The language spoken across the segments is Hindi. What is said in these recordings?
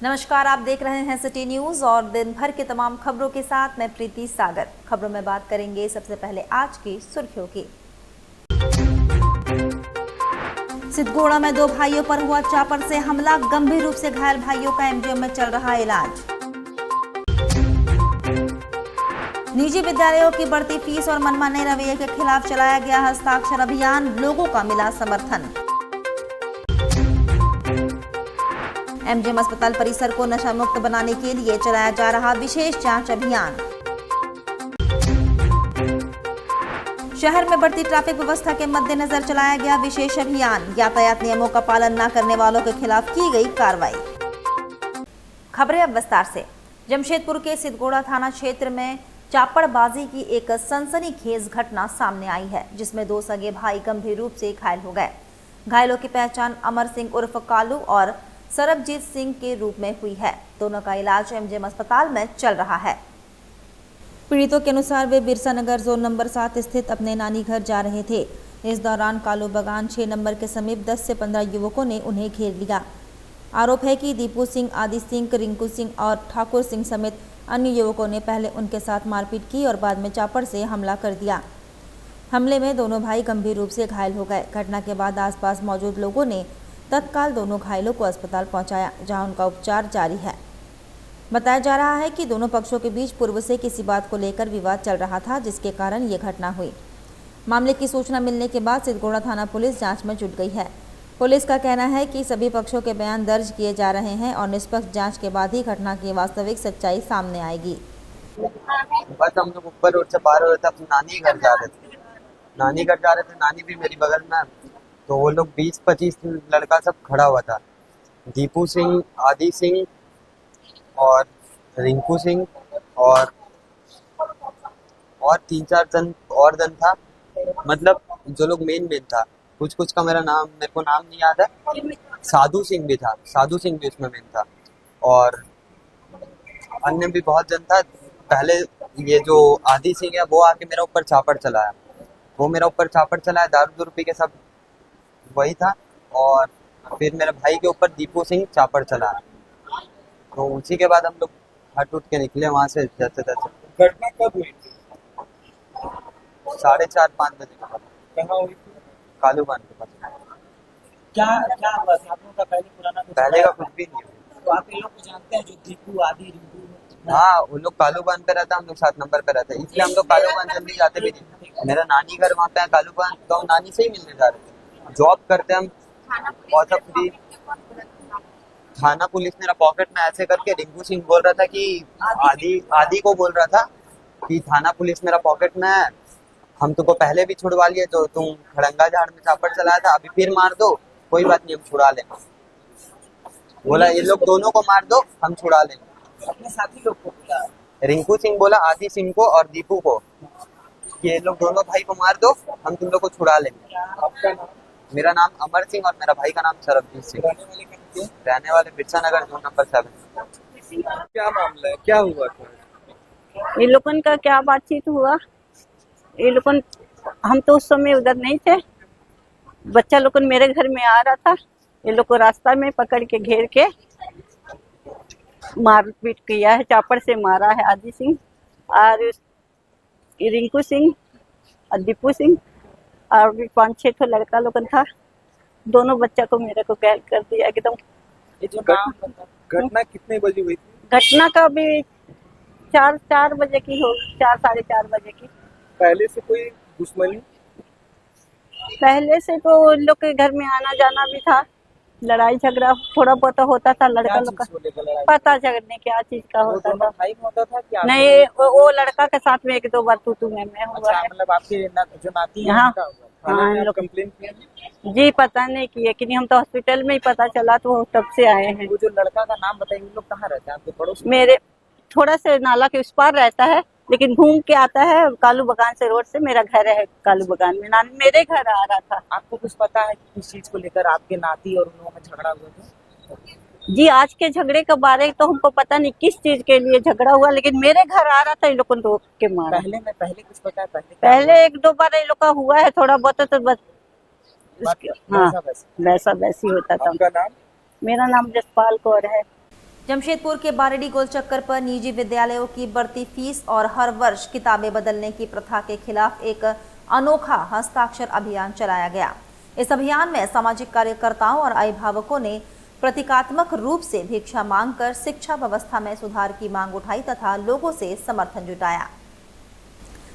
नमस्कार, आप देख रहे हैं सिटी न्यूज और दिन भर के तमाम खबरों के साथ मैं प्रीति सागर। खबरों में बात करेंगे सबसे पहले आज की सुर्खियों की। सिद्धगोड़ा में दो भाइयों पर हुआ चापर से हमला, गंभीर रूप से घायल भाइयों का एमजीएम में चल रहा इलाज। निजी विद्यालयों की बढ़ती फीस और मनमाने रवैये के खिलाफ चलाया गया हस्ताक्षर अभियान, लोगों का मिला समर्थन। एमजीएम अस्पताल परिसर को नशा मुक्त बनाने के लिए चलाया जा रहा विशेष जांच अभियान। शहर में बढ़ती ट्रैफिक व्यवस्था के मद्देनजर चलाया गया विशेष अभियान, यातायात नियमों का पालन न करने वालों के खिलाफ की गई कार्रवाई। खबरें अब विस्तार से। जमशेदपुर के सिद्धगोड़ा थाना क्षेत्र में चापड़बाजी की एक सनसनीखेज घटना सामने आई है, जिसमें दो सगे भाई गंभीर रूप से घायल हो गए। घायलों की पहचान अमर सिंह उर्फ कालू और सरबजीत सिंह के रूप में हुई है। दोनों का इलाज एमजीएम अस्पताल में चल रहा है। पीड़ितों के अनुसार वे बिरसा नगर जोन नंबर 7 स्थित अपने नानी घर जा रहे थे। इस दौरान कालू बगान 6 नंबर के समीप 10 से 15 युवकों ने उन्हें घेर लिया। आरोप है कि दीपू सिंह, आदि सिंह, रिंकू सिंह और ठाकुर सिंह समेत अन्य युवकों ने पहले उनके साथ मारपीट की और बाद में चापड़ से हमला कर दिया। हमले में दोनों भाई गंभीर रूप से घायल हो गए। घटना के बाद आसपास मौजूद लोगों ने तत्काल दोनों घायलों को अस्पताल पहुंचाया, जहां उनका उपचार जारी है। बताया जा रहा है कि दोनों पक्षों के बीच पूर्व से किसी बात को लेकर विवाद चल रहा था, जिसके कारण ये घटना हुई। मामले की सूचना मिलने के बाद सिद्धगोड़ा थाना पुलिस जांच में जुट गई है। पुलिस का कहना है कि सभी पक्षों के बयान दर्ज किए जा रहे हैं और निष्पक्ष जांच के बाद ही घटना की वास्तविक सच्चाई सामने आएगी। बस हम लोग ऊपर रोड से पार हो रहे थे, अपनी नानी घर जा रहे थे। नानी भी मेरी बगल में, तो वो लोग 20-25 लड़का सब खड़ा हुआ था। दीपू सिंह, आदि सिंह और रिंकू सिंह और 3-4 जन और जन था। मतलब जो लोग मेन था, कुछ का मेरे को नाम नहीं याद है। साधु सिंह भी था, साधु सिंह भी उसमें मेन था और अन्य भी बहुत जन था। पहले ये जो आदि सिंह है वो आके मेरा ऊपर चापड़ चलाया, दारू पी के सब वही था। और फिर मेरे भाई के ऊपर दीपू सिंह चापड़ चलाया, तो उसी के बाद हम लोग हट उठ के निकले वहां से जैसे तैसे। घटना कब हुई थी? 4:30-5 बजे के बाद। कहाँ हुई थी? कालू बांध के पास। क्या क्या हुआ था? आप लोगों का पहले पुराना पहले का कुछ भी नहीं हुआ। तो आप ये लोग को जानते हैं जो दीपू, आदि, रिंकू? हाँ, वो लोग कालू बांध पे रहता, हम लोग 7 नंबर पे रहते, इसलिए हम लोग कालू बांध जल्दी जाते भी नहीं। मेरा नानी घर वहाँ पे है कालू बांध, तो हम नानी से ही मिलने जा रहे थे। जॉब करते हम और सब फ्री। थाना पुलिस मेरा पॉकेट में ऐसे करके रिंकू सिंह बोल रहा था कि आदि को बोल रहा था कि थाना पुलिस मेरा पॉकेट में है, हम तुमको पहले भी छुड़वा लिए, जो तुम खड़ंगा झाड़ में चापड़ चलाया था, अभी फिर मार दो, कोई बात नहीं, हम छुड़ा लेंगे। बोला ये लोग दोनों को मार दो, हम छुड़ा लेंगे। अपने साथी लोग को बोला? रिंकू सिंह बोला आदि सिंह को और दीपू को कि ये लोग दोनों भाई को मार दो, हम तुम लोग को छुड़ा लेंगे। आपका नाम? मेरा नाम अमर सिंह और मेरा भाई का नाम सरबजीत सिंह। रहने वाले बिरसा नगर जोन नंबर 7। क्या मामला है, क्या हुआ था? ये लोगन का क्या बातचीत हुआ? ये लोगन, हम तो उस समय उधर नहीं थे। बच्चा लोगन मेरे घर में आ रहा था, ये लोग को रास्ता में पकड़ के घेर के मारपीट किया है, चापड़ से मारा है। आदि सिंह और रिंकू सिंह और दीपू सिंह और भी 5-6 तो लड़का लोगन था। दोनों बच्चा को मेरे को कैद कर दिया एकदम। ये जो घटना कितने बजे हुई थी? घटना का भी 4 बजे की हो, 4 साढ़े 4 बजे की। पहले से कोई दुश्मनी? पहले से तो लोग के घर में आना जाना भी था, लड़ाई झगड़ा थोड़ा बहुत होता था। लड़का लोग का पता झगड़ने क्या चीज का होता था। भाई होता था क्या? नहीं, वो लड़का के साथ में 1-2 बार तू मैं हुआ अच्छा, है। मतलब आपके जो नाती है हाँ, उनका हुआ? हाँ, थाने में लोग कंप्लेंट किया? जी पता नहीं किए कि नहीं, हम तो हॉस्पिटल में ही पता चला तो तब से आए हैं। वो जो लड़का का नाम बताइए, वो लोग कहाँ रहते हैं? आपके पड़ोस में? मेरे थोड़ा से नाला के उस पार रहता है, लेकिन घूम के आता है कालू बगान से, रोड से। मेरा घर है कालू बगान में, मेरे घर आ रहा था। आपको कुछ पता है कि किस चीज को लेकर आपके नाती और उन लोगों में झगड़ा हुआ था? जी, आज के झगड़े के बारे तो हमको पता नहीं किस चीज के लिए झगड़ा हुआ, लेकिन मेरे घर आ रहा था, इन लोगों ने रोक के मारा। पहले कुछ पता है? पहले 1-2 बार इन लोग का हुआ है थोड़ा बहुत, तो बस हाँ, वैसा वैसी होता था। आपका नाम? मेरा नाम जसपाल कौर है। जमशेदपुर के बारेडी गोल चक्कर पर निजी विद्यालयों की बढ़ती फीस और हर वर्ष किताबें बदलने की प्रथा के खिलाफ एक अनोखा हस्ताक्षर अभियान चलाया गया। इस अभियान में सामाजिक कार्यकर्ताओं और अभिभावकों ने प्रतीकात्मक रूप से भिक्षा मांगकर शिक्षा व्यवस्था में सुधार की मांग उठाई तथा लोगों से समर्थन जुटाया।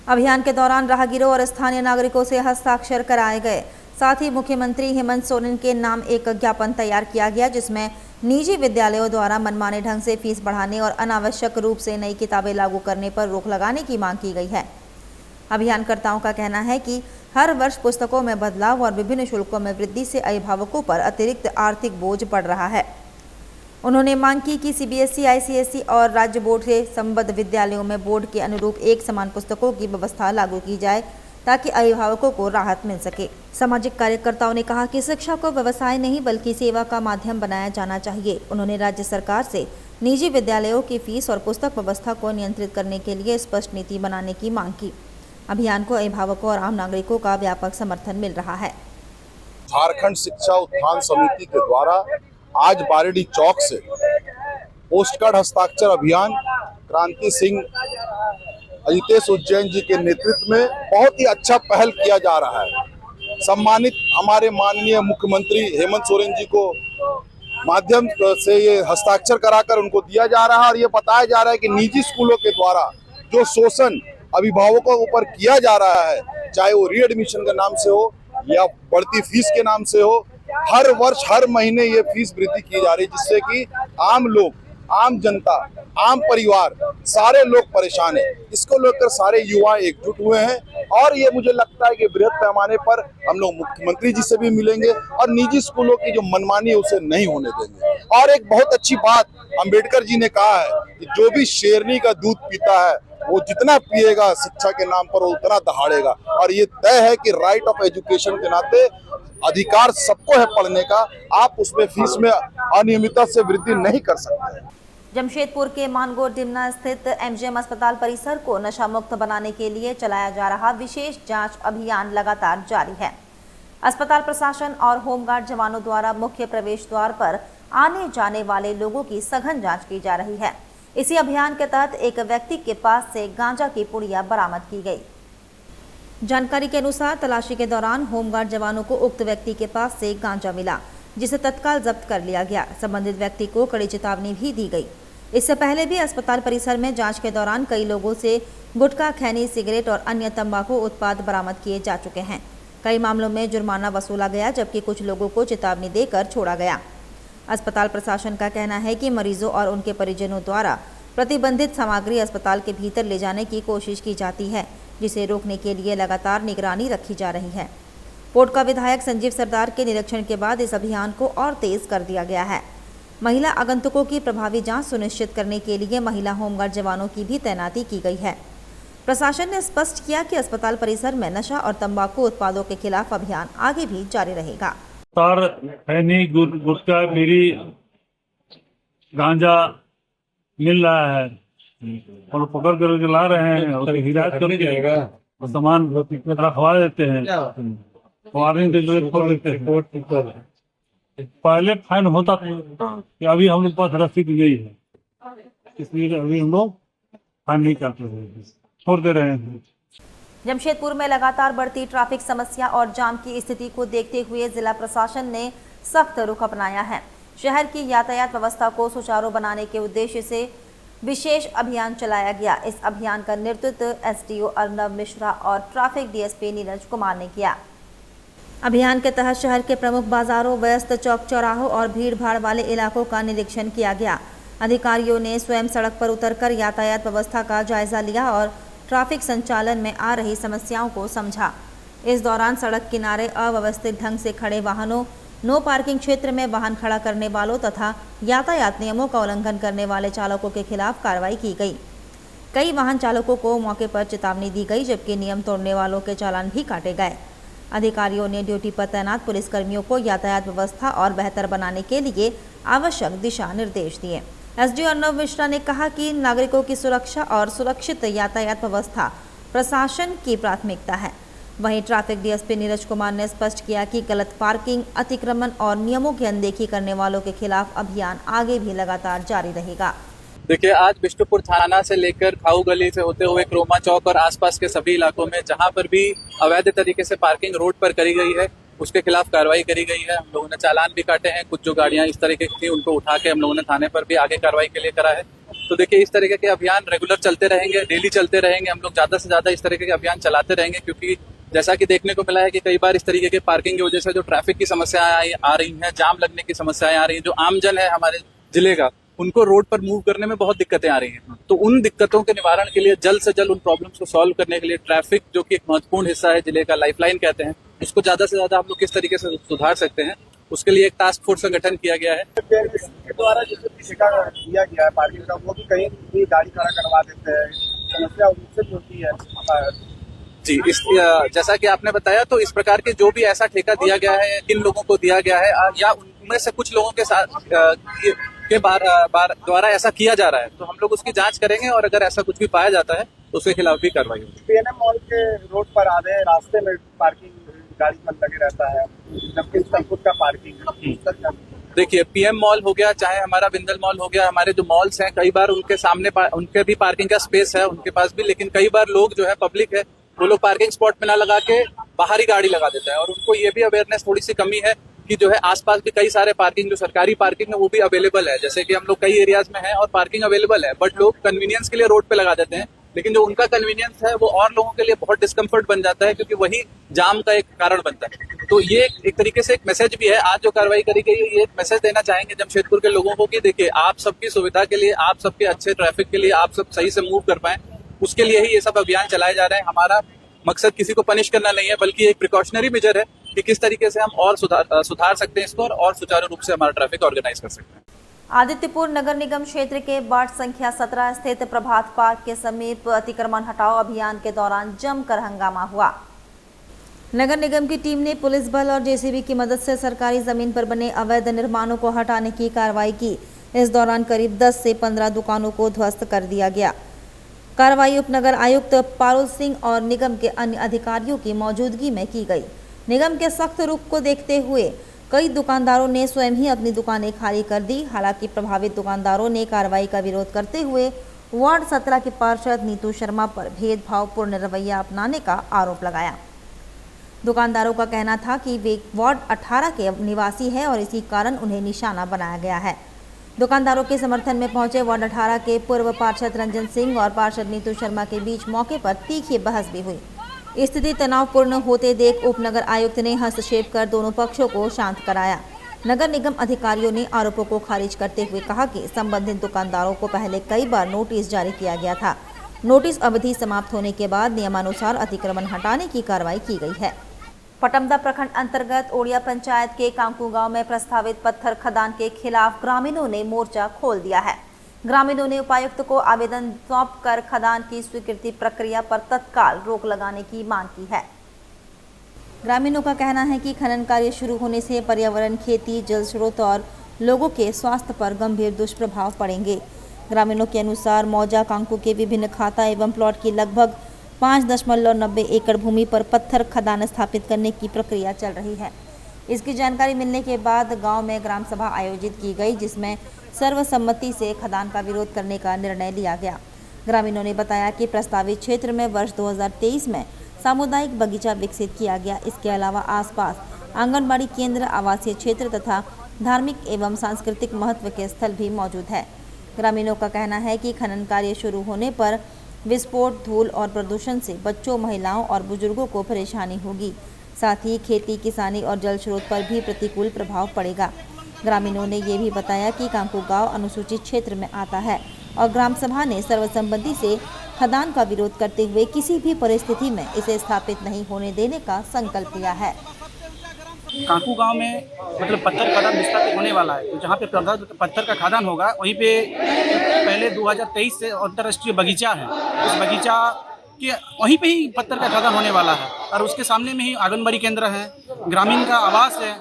अभियान के दौरान राहगीरों और स्थानीय नागरिकों से हस्ताक्षर कराए गए। साथ ही मुख्यमंत्री हेमंत सोरेन के नाम एक ज्ञापन तैयार किया गया, जिसमें निजी विद्यालयों द्वारा मनमाने ढंग से फीस बढ़ाने और अनावश्यक रूप से नई किताबें लागू करने पर रोक लगाने की मांग की गई है। अभियानकर्ताओं का कहना है कि हर वर्ष पुस्तकों में बदलाव और विभिन्न शुल्कों में वृद्धि से अभिभावकों पर अतिरिक्त आर्थिक बोझ पड़ रहा है। उन्होंने मांग की कि सीबीएसई, आईसीएसई और राज्य बोर्ड से संबद्ध विद्यालयों में बोर्ड के अनुरूप एक समान पुस्तकों की व्यवस्था लागू की जाए ताकि अभिभावकों को राहत मिल सके। सामाजिक कार्यकर्ताओं ने कहा कि शिक्षा को व्यवसाय नहीं बल्कि सेवा का माध्यम बनाया जाना चाहिए। उन्होंने राज्य सरकार से निजी विद्यालयों की फीस और पुस्तक व्यवस्था को नियंत्रित करने के लिए स्पष्ट नीति बनाने की मांग की। अभियान को अभिभावकों और आम नागरिकों का व्यापक समर्थन मिल रहा है। झारखंड शिक्षा उत्थान समिति के द्वारा आज बारेडी चौक से पोस्ट कार्ड हस्ताक्षर अभियान क्रांति सिंह अजितेश उज्जैन जी के नेतृत्व में बहुत ही अच्छा पहल किया जा रहा है। सम्मानित हमारे माननीय मुख्यमंत्री हेमंत सोरेन जी को माध्यम से ये हस्ताक्षर कराकर उनको दिया जा रहा है और ये बताया जा रहा है कि निजी स्कूलों के द्वारा जो शोषण अभिभावकों के ऊपर किया जा रहा है, चाहे वो रीएडमिशन के नाम से हो या बढ़ती फीस के नाम से हो, हर वर्ष हर महीने ये फीस वृद्धि की जा रही है, जिससे कि आम लोग, आम जनता, आम परिवार सारे लोग परेशान हैं। इसको लेकर सारे युवा एकजुट हुए हैं और ये मुझे लगता है कि बृहद पैमाने पर हम लोग मुख्यमंत्री जी से भी मिलेंगे और निजी स्कूलों की जो मनमानी है उसे नहीं होने देंगे। और एक बहुत अच्छी बात अंबेडकर जी ने कहा है कि जो भी शेरनी का दूध पीता है वो जितना पिएगा शिक्षा के नाम पर वो उतना दहाड़ेगा। और ये तय है कि राइट ऑफ एजुकेशन के नाते अधिकार सबको है पढ़ने का, आप उसमें फीस में अनियमितता से वृद्धि नहीं कर सकते। जमशेदपुर के मानगोट डिमना स्थित एमजीएम अस्पताल परिसर को नशा मुक्त बनाने के लिए चलाया जा रहा विशेष जांच अभियान लगातार जारी है। अस्पताल प्रशासन और होमगार्ड जवानों द्वारा मुख्य प्रवेश द्वार पर आने जाने वाले लोगों की सघन जांच की जा रही है। इसी अभियान के तहत एक व्यक्ति के पास से गांजा की पुड़िया बरामद की गई। जानकारी के अनुसार तलाशी के दौरान होमगार्ड जवानों को उक्त व्यक्ति के पास से गांजा मिला, जिसे तत्काल जब्त कर लिया गया। संबंधित व्यक्ति को कड़ी चेतावनी भी दी गई। इससे पहले भी अस्पताल परिसर में जांच के दौरान कई लोगों से गुटखा, खैनी, सिगरेट और अन्य तंबाकू उत्पाद बरामद किए जा चुके हैं। कई मामलों में जुर्माना वसूला गया, जबकि कुछ लोगों को चेतावनी देकर छोड़ा गया। अस्पताल प्रशासन का कहना है कि मरीजों और उनके परिजनों द्वारा प्रतिबंधित सामग्री अस्पताल के भीतर ले जाने की कोशिश की जाती है, जिसे रोकने के लिए लगातार निगरानी रखी जा रही है। पोटका विधायक संजीव सरदार के निरीक्षण के बाद इस अभियान को और तेज कर दिया गया है। महिला आगंतुकों की प्रभावी जांच सुनिश्चित करने के लिए महिला होमगार्ड जवानों की भी तैनाती की गई है। प्रशासन ने स्पष्ट किया कि अस्पताल परिसर में नशा और तंबाकू उत्पादों के खिलाफ अभियान आगे भी जारी रहेगा। खैनी, गुटखा, बीड़ी, गांजा मिल रहा है और पकड़ कर ला रहे हैं और हिरासत करके और सामान रखवा देते हैं, वारंट खोल देते हैं। पहले फाइन होता था कि अभी हम लोग पास रसीद नहीं है, इसलिए अभी हम लोग फाइन नहीं करते हैं, छोड़ दे रहे हैं। जमशेदपुर में लगातार बढ़ती ट्रैफिक समस्या और जाम की स्थिति को देखते हुए जिला प्रशासन ने सख्त रुख अपनाया है। शहर की यातायात व्यवस्था को सुचारू बनाने के उद्देश्य से विशेष अभियान चलाया गया। इस अभियान का नेतृत्व एसडीओ अर्नब मिश्रा और ट्रैफिक डीएसपी नीरज कुमार ने किया। अभियान के तहत शहर के प्रमुख बाजारों, व्यस्त चौक चौराहों और भीड़ भाड़ वाले इलाकों का निरीक्षण किया गया। अधिकारियों ने स्वयं सड़क पर उतरकर यातायात व्यवस्था का जायजा लिया और ट्रैफिक संचालन में आ रही समस्याओं को समझा। इस दौरान सड़क किनारे अव्यवस्थित ढंग से खड़े वाहनों, नो पार्किंग क्षेत्र में वाहन खड़ा करने वालों तथा यातायात नियमों का उल्लंघन करने वाले चालकों के खिलाफ कार्रवाई की गई। कई वाहन चालकों को मौके पर चेतावनी दी गई, जबकि नियम तोड़ने वालों के चालान भी काटे गए। अधिकारियों ने ड्यूटी पर तैनात पुलिसकर्मियों को यातायात व्यवस्था और बेहतर बनाने के लिए आवश्यक दिशा निर्देश दिए। एसडीओ अर्नब मिश्रा ने कहा कि नागरिकों की सुरक्षा और सुरक्षित यातायात व्यवस्था प्रशासन की प्राथमिकता है। वहीं ट्रैफिक डीएसपी नीरज कुमार ने स्पष्ट किया कि गलत पार्किंग, अतिक्रमण और नियमों की अनदेखी करने वालों के खिलाफ अभियान आगे भी लगातार जारी रहेगा। देखिए, आज बिष्टुपुर थाना से लेकर खाऊ गली से होते हुए क्रोमा चौक और आसपास के सभी इलाकों में जहां पर भी अवैध तरीके से पार्किंग रोड पर करी गई है उसके खिलाफ कार्रवाई करी गई है। हम लोगों ने चालान भी काटे हैं। कुछ जो गाड़ियां इस तरीके की थी उनको उठा के हम लोगों ने थाने पर भी आगे कार्रवाई के लिए करा है। तो देखिए, इस तरीके के अभियान रेगुलर चलते रहेंगे, डेली चलते रहेंगे। हम लोग ज्यादा से ज्यादा इस तरीके के अभियान चलाते रहेंगे, क्योंकि जैसा कि देखने को मिला है कि कई बार इस तरीके के पार्किंग की वजह से जो ट्रैफिक की समस्याएं आ रही हैं, जाम लगने की समस्याएं आ रही हैं, जो आमजन है हमारे जिले का, उनको रोड पर मूव करने में बहुत दिक्कतें आ रही हैं। तो उन दिक्कतों के निवारण के लिए जल्द से जल्द उन प्रॉब्लम्स को सॉल्व करने के लिए ट्रैफिक, जो कि एक महत्वपूर्ण हिस्सा है जिले का, लाइफलाइन कहते हैं, उसको ज्यादा से ज्यादा हम लोग किस तरीके से सुधार सकते हैं, उसके लिए एक टास्क फोर्स का गठन किया गया है। के द्वारा जिस ठेका दिया गया है पार्किंग का, वो भी कहीं भी गाड़ी खड़ा करवा देते हैं, समस्या उससे होती है। जी, जैसा कि आपने बताया, तो इस प्रकार के जो भी ऐसा ठेका दिया गया है, किन लोगों को दिया गया है, या उनमें से कुछ लोगों के साथ के बार द्वारा ऐसा किया जा रहा है, तो हम लोग उसकी जांच करेंगे और अगर ऐसा कुछ भी पाया जाता है तो उसके खिलाफ भी कार्रवाई होगी। पीएनएम मॉल के रोड पर आधे रास्ते में पार्किंग गाड़ी पर लगे रहता है, जबकि खुद का पार्किंग। देखिए, पीएम मॉल हो गया, चाहे हमारा बिंदल मॉल हो गया, हमारे जो मॉल्स हैं, कई बार उनके सामने उनके भी पार्किंग का स्पेस है उनके पास भी, लेकिन कई बार लोग जो है, पब्लिक है, वो लोग पार्किंग स्पॉट में ना लगा के बाहर ही गाड़ी लगा देता है। और उनको ये भी अवेयरनेस थोड़ी सी कमी है कि जो है आसपास भी कई सारे पार्किंग, जो सरकारी पार्किंग है, वो भी अवेलेबल है। जैसे कि हम लोग कई एरियाज में हैं और पार्किंग अवेलेबल है, बट लोग कन्वीनियंस के लिए रोड पे लगा देते हैं, लेकिन जो उनका कन्वीनियंस है वो और लोगों के लिए बहुत डिस्कम्फर्ट बन जाता है, क्योंकि वही जाम का एक कारण बनता है। तो ये एक तरीके से एक मैसेज भी है। आज जो कार्रवाई करी गई है, ये एक मैसेज देना चाहेंगे जमशेदपुर के लोगों को कि देखिए, आप सबकी सुविधा के लिए, आप सबके अच्छे ट्रैफिक के लिए, आप सब सही से मूव कर पाए, उसके लिए ही ये सब अभियान चलाए जा रहे हैं। हमारा मकसद किसी को पनिश करना नहीं है, बल्कि एक प्रिकॉशनरी मेजर है कि किस तरीके से हम और सुधार सकते हैं इसको, और सुचारू रूप से हमारा ट्रैफिक ऑर्गेनाइज कर सकते हैं। आदित्यपुर नगर निगम क्षेत्र के वार्ड संख्या 17 स्थित प्रभात पार्क के समीप अतिक्रमण हटाओ अभियान के दौरान जमकर हंगामा हुआ। नगर निगम की टीम ने पुलिस बल और जेसीबी की मदद से सरकारी जमीन पर बने अवैध निर्माणों को हटाने की कार्रवाई की। इस दौरान करीब 10 से 15 दुकानों को ध्वस्त कर दिया गया। कार्रवाई उपनगर आयुक्त पारुल सिंह और निगम के अन्य अधिकारियों की मौजूदगी में की गई। निगम के सख्त रुख को देखते हुए कई दुकानदारों ने स्वयं ही अपनी दुकानें खाली कर दी। हालांकि प्रभावित दुकानदारों ने कार्रवाई का विरोध करते हुए वार्ड 17 की पार्षद नीतू शर्मा पर भेदभावपूर्ण रवैया अपनाने का आरोप लगाया। दुकानदारों का कहना था कि वे वार्ड 18 के निवासी हैं और इसी कारण उन्हें निशाना बनाया गया है। दुकानदारों के समर्थन में पहुंचे वार्ड 18 के पूर्व पार्षद रंजन सिंह और पार्षद नीतू शर्मा के बीच मौके पर तीखी बहस भी हुई। स्थिति तनावपूर्ण होते देख उपनगर आयुक्त ने हस्तक्षेप कर दोनों पक्षों को शांत कराया। नगर निगम अधिकारियों ने आरोपों को खारिज करते हुए कहा कि संबंधित दुकानदारों को पहले कई बार नोटिस जारी किया गया था। नोटिस अवधि समाप्त होने के बाद नियमानुसार अतिक्रमण हटाने की कार्रवाई की गई है। पटमदा प्रखंड अंतर्गत ओडिया पंचायत के कांकू गांव में प्रस्तावित पत्थर खदान के खिलाफ ग्रामीणों ने मोर्चा खोल दिया है। ग्रामीणों ने उपायुक्त को आवेदन सौंपकर खदान की स्वीकृति प्रक्रिया पर तत्काल रोक लगाने की मांग की है। ग्रामीणों का कहना है कि खनन कार्य शुरू होने से पर्यावरण, खेती, जल स्रोत और लोगों के स्वास्थ्य पर गंभीर दुष्प्रभाव पड़ेंगे। ग्रामीणों के अनुसार मौजा कांकू के विभिन्न खाता एवं प्लॉट की लगभग 5.90 एकड़ भूमि पर पत्थर खदान स्थापित करने की प्रक्रिया चल रही है। इसकी जानकारी मिलने के बाद गांव में ग्राम सभा आयोजित की गई, जिसमें सर्वसम्मति से खदान का विरोध करने का निर्णय लिया गया। ग्रामीणों ने बताया कि प्रस्तावित क्षेत्र में वर्ष 2023 में सामुदायिक बगीचा विकसित किया गया। इसके अलावा आसपास आंगनबाड़ी केंद्र, आवासीय क्षेत्र तथा धार्मिक एवं सांस्कृतिक महत्व के स्थल भी मौजूद है। ग्रामीणों का कहना है कि खनन कार्य शुरू होने पर विस्फोट, धूल और प्रदूषण से बच्चों, महिलाओं और बुजुर्गों को परेशानी होगी। साथ ही खेती, किसानी और जल स्रोत पर भी प्रतिकूल प्रभाव पड़ेगा। ग्रामीणों ने ये भी बताया कि कांकू गांव अनुसूचित क्षेत्र में आता है और ग्राम सभा ने सर्वसम्मति से खदान का विरोध करते हुए किसी भी परिस्थिति में इसे स्थापित नहीं होने देने का संकल्प लिया है। कांकू गांव में मतलब पत्थर खदान स्थापित होने वाला है, तो जहाँ पे पत्थर का खदान होगा वहीं पे पहले 2023 से अंतर्राष्ट्रीय बगीचा है। उस बगीचा के वहीं पे ही पत्थर का खदान होने वाला है और उसके सामने में ही आंगनबाड़ी केंद्र है, ग्रामीण का आवास है।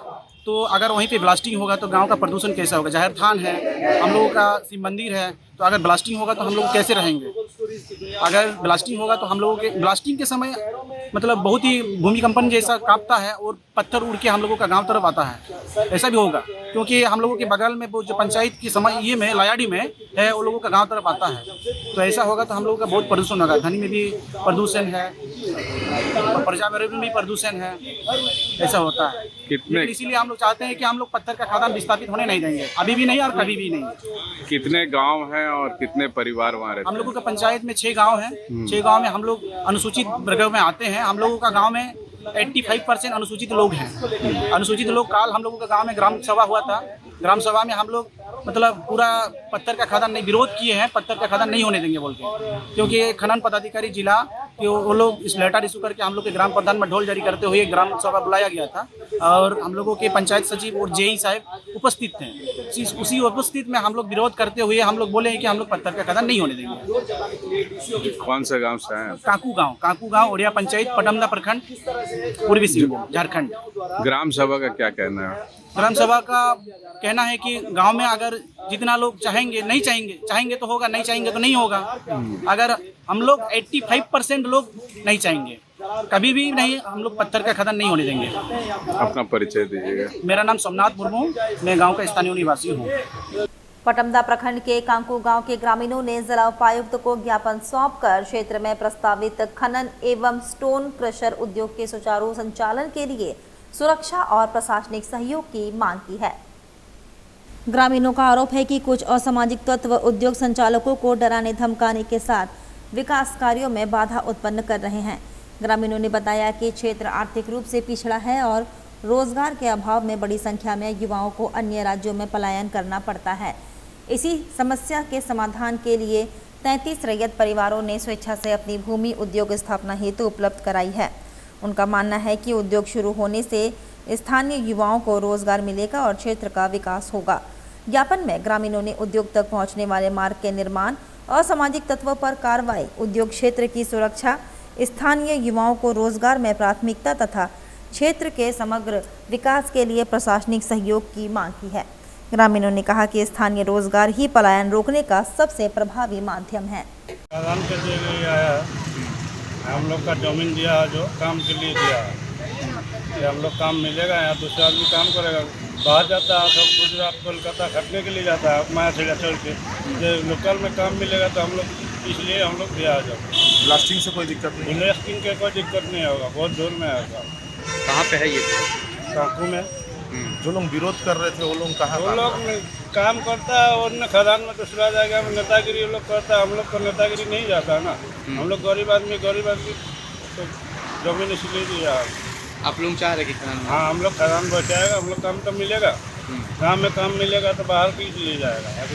तो अगर वहीं पे ब्लास्टिंग होगा तो गांव का प्रदूषण कैसा होगा? जाहिर थान है, हम लोगों का शिव मंदिर है, तो अगर ब्लास्टिंग होगा तो हम लोग कैसे रहेंगे? अगर ब्लास्टिंग होगा तो हम लोगों के ब्लास्टिंग के समय मतलब बहुत ही भूमिकंपन जैसा कांपता है और पत्थर उड़ के हम लोगों का गांव तरफ आता है। ऐसा भी होगा क्योंकि हम लोगों के बगल में वो जो पंचायत की समय ये में लायाडी में है, वो लोगों का गांव तरफ आता है। तो ऐसा होगा तो हम लोगों का बहुत प्रदूषण होगा। ध्वनि में भी प्रदूषण है और पर्यावरण में भी प्रदूषण है, ऐसा होता है। लेकिन इसीलिए हम लोग चाहते हैं कि हम लोग पत्थर का खदान विस्थापित होने नहीं देंगे, अभी भी नहीं और कभी भी नहीं। कितने गांव हैं और कितने परिवार वहाँ रहते हम हैं? लोगों का पंचायत में 6 गांव हैं। 6 गांव में हम लोग अनुसूचित वर्ग में आते हैं। हम लोगों का गांव में 85% अनुसूचित लोग हैं। अनुसूचित लोग काल हम लोगों का गांव में ग्राम सभा हुआ था। ग्राम सभा में हम लोग मतलब पूरा पत्थर का खदान नहीं विरोध किए हैं, पत्थर का खदान नहीं होने देंगे बोल के, क्योंकि खनन पदाधिकारी जिला कि वो लोग इस लेटर इशू करके हम लोग के ग्राम प्रधान में ढोल जारी करते हुए ग्राम सभा बुलाया गया था और हम लोगों के पंचायत सचिव और जेई साहब उपस्थित थे। उसी उपस्थित में हम लोग विरोध करते हुए हम लोग बोले कि हम लोग पत्थर का खदान नहीं होने देंगे। कौन से गांव से हैं? काकू गांव ओडिया पंचायत पटमदा प्रखंड पूर्वी सिंहभूम झारखंड। ग्राम सभा का क्या कहना है? ग्राम सभा का कहना है कि गांव में अगर जितना लोग चाहेंगे नहीं चाहेंगे तो होगा, नहीं चाहेंगे तो नहीं होगा। अगर हम लोग 85% लोग नहीं चाहेंगे, कभी भी नहीं, हम लोग पत्थर का खदान नहीं होने देंगे। अपना परिचय दीजिएगा। मेरा नाम सोमनाथ मुर्मू, मैं गांव का स्थानीय निवासी हूँ। पटमदा प्रखंड के कांकू गांव के ग्रामीणों ने जिला उपायुक्त को ज्ञापन सौंपकर क्षेत्र में प्रस्तावित खनन एवं स्टोन क्रशर उद्योग के सुचारू संचालन के लिए सुरक्षा और प्रशासनिक सहयोग की मांग की है। ग्रामीणों का आरोप है कि कुछ असामाजिक तत्व उद्योग संचालकों को डराने धमकाने के साथ विकास कार्यों में बाधा उत्पन्न कर रहे हैं। ग्रामीणों ने बताया कि क्षेत्र आर्थिक रूप से पिछड़ा है और रोजगार के अभाव में बड़ी संख्या में युवाओं को अन्य राज्यों में पलायन करना पड़ता है। इसी समस्या के समाधान के लिए 33 रैयत परिवारों ने स्वेच्छा से अपनी भूमि उद्योग स्थापना हेतु उपलब्ध कराई है। उनका मानना है कि उद्योग शुरू होने से स्थानीय युवाओं को रोजगार मिलेगा और क्षेत्र का विकास होगा। ज्ञापन में ग्रामीणों ने उद्योग तक पहुंचने वाले मार्ग के निर्माण, असामाजिक तत्वों पर कार्रवाई, उद्योग क्षेत्र की सुरक्षा, स्थानीय युवाओं को रोजगार में प्राथमिकता तथा क्षेत्र के समग्र विकास के लिए प्रशासनिक सहयोग की मांग की है। ग्रामीणों ने कहा कि स्थानीय रोजगार ही पलायन रोकने का सबसे प्रभावी माध्यम है। आराम के लिए आया, हम लोग का जमीन दिया जो काम के लिए दिया, हम लोग काम मिलेगा, यहाँ दूसरा आदमी काम करेगा, बाहर जाता है सब गुजरात कोलकाता खटने के लिए जाता है माया से छोड़ के, लोकल में काम मिलेगा तो हम लोग इसलिए हम लोग दिया जाओ। ब्लास्टिंग से कोई दिक्कत नहीं? ब्लास्टिंग के कोई दिक्कत नहीं होगा, बहुत दूर में होगा। कहाँ पे है ये? काकू में। जो लोग विरोध कर रहे थे वो लोग कहाँ? वो लोग काम करता है और खदान में दूसरा जाएगा में नेतागिरी वो लोग करता है। हम लोग को नेतागिरी नहीं जाता है ना, हम लोग गरीब आदमी तो जमीन इसलिए दिया। आप लोग चाह रहे कि खदान? हाँ, हम लोग खदान बचाएगा, हम लोग काम तो मिलेगा, गाँव में काम मिलेगा तो बाहर की लिए जाएगा।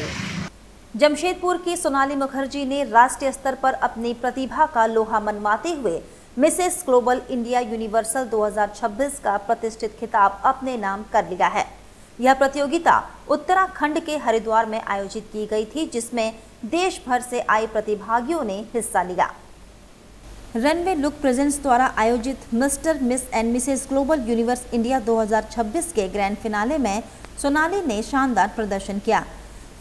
जमशेदपुर की सोनाली मुखर्जी ने राष्ट्रीय स्तर पर अपनी प्रतिभा का लोहा मनवाते हुए मिसेस ग्लोबल इंडिया यूनिवर्सल 2026 का प्रतिष्ठित खिताब अपने नाम कर लिया है। यह प्रतियोगिता उत्तराखंड के हरिद्वार में आयोजित की गई थी, जिसमें देश भर से आए प्रतिभागियों ने हिस्सा लिया। रनवे लुक प्रेजेंट्स द्वारा आयोजित mister miss and Mrs global universe India 2026 के ग्रैंड फिनाले में सोनाली ने शानदार प्रदर्शन किया।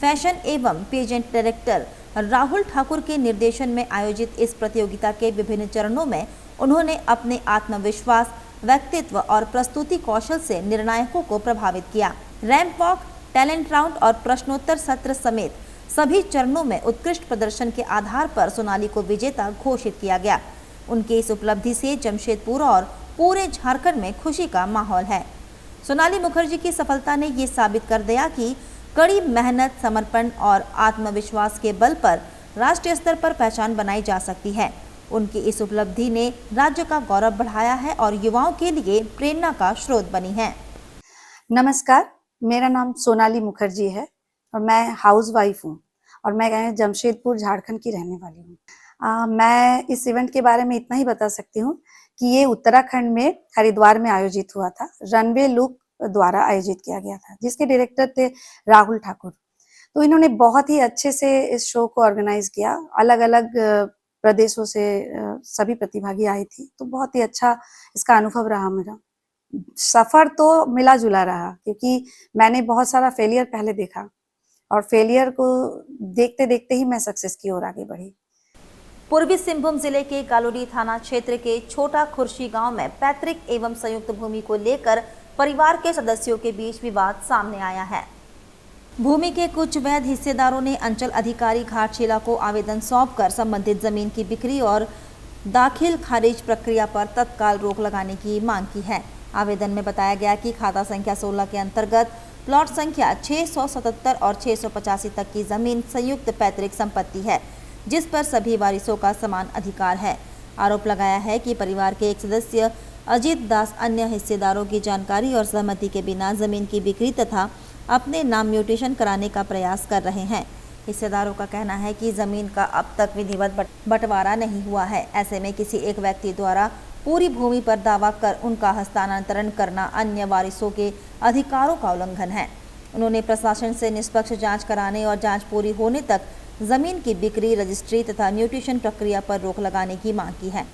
फैशन एवं पेजेंट डायरेक्टर राहुल ठाकुर के निर्देशन में आयोजित इस प्रतियोगिता के विभिन्न चरणों में उन्होंने अपने आत्मविश्वास, व्यक्तित्व और प्रस्तुति कौशल से निर्णायकों को प्रभावित किया। रैंप वॉक, टैलेंट राउंड और प्रश्नोत्तर सत्र समेत सभी चरणों में उत्कृष्ट प्रदर्शन के आधार पर सोनाली को विजेता घोषित किया गया। उनके इस उपलब्धि से जमशेदपुर और पूरे झारखंड में खुशी का माहौल है। सोनाली मुखर्जी की सफलता ने ये साबित कर दिया कि कड़ी मेहनत, समर्पण और आत्मविश्वास के बल पर राष्ट्रीय स्तर पर पहचान बनाई जा सकती है। उनकी इस उपलब्धि ने राज्य का गौरव बढ़ाया है और युवाओं के लिए प्रेरणा का स्रोत बनी है। नमस्कार, मेरा नाम सोनाली मुखर्जी है और मैं हाउसवाइफ हूँ और मैं जमशेदपुर झारखंड की रहने वाली हूँ। मैं इस इवेंट के बारे में इतना ही बता सकती हूँ कि ये उत्तराखंड में हरिद्वार में आयोजित हुआ था। रनवे लुक द्वारा आयोजित किया गया था, जिसके डायरेक्टर थे राहुल ठाकुर। तो इन्होंने बहुत ही अच्छे से इस शो को ऑर्गेनाइज किया। अलग अलग प्रदेशों से सभी प्रतिभागी आई थी, तो बहुत ही अच्छा इसका अनुभव रहा मेरा। सफर तो मिला जुला रहा, क्योंकि मैंने बहुत सारा फेलियर पहले देखा और फेलियर को देखते देखते ही मैं सक्सेस की ओर आगे बढ़ी। पूर्वी सिंहभूम जिले के गालोडी थाना क्षेत्र के छोटा खुर्शी गांव में पैतृक एवं संयुक्त भूमि को लेकर परिवार के सदस्यों के बीच विवाद सामने आया है। भूमि के कुछ वैध हिस्सेदारों ने अंचल अधिकारी घाटशिला को आवेदन सौंपकर संबंधित जमीन की बिक्री और दाखिल खारिज प्रक्रिया पर तत्काल रोक लगाने की मांग की है। आवेदन में बताया गया कि खाता संख्या 16 के अंतर्गत प्लॉट संख्या 677 और 685 तक की जमीन संयुक्त पैतृक संपत्ति है, जिस पर सभी वारिसों का समान अधिकार है। आरोप लगाया है कि परिवार के एक सदस्य अजीत दास अन्य हिस्सेदारों की जानकारी और सहमति के बिना जमीन की बिक्री तथा अपने नाम म्यूटेशन कराने का प्रयास कर रहे हैं। हिस्सेदारों का कहना है कि जमीन का अब तक विधिवत बंटवारा नहीं हुआ है। ऐसे में किसी एक व्यक्ति द्वारा पूरी भूमि पर दावा कर उनका हस्तांतरण करना अन्य वारिसों के अधिकारों का उल्लंघन है। उन्होंने प्रशासन से निष्पक्ष जांच कराने और जांच पूरी होने तक जमीन की बिक्री, रजिस्ट्री तथा म्यूटेशन प्रक्रिया पर रोक लगाने की मांग की है।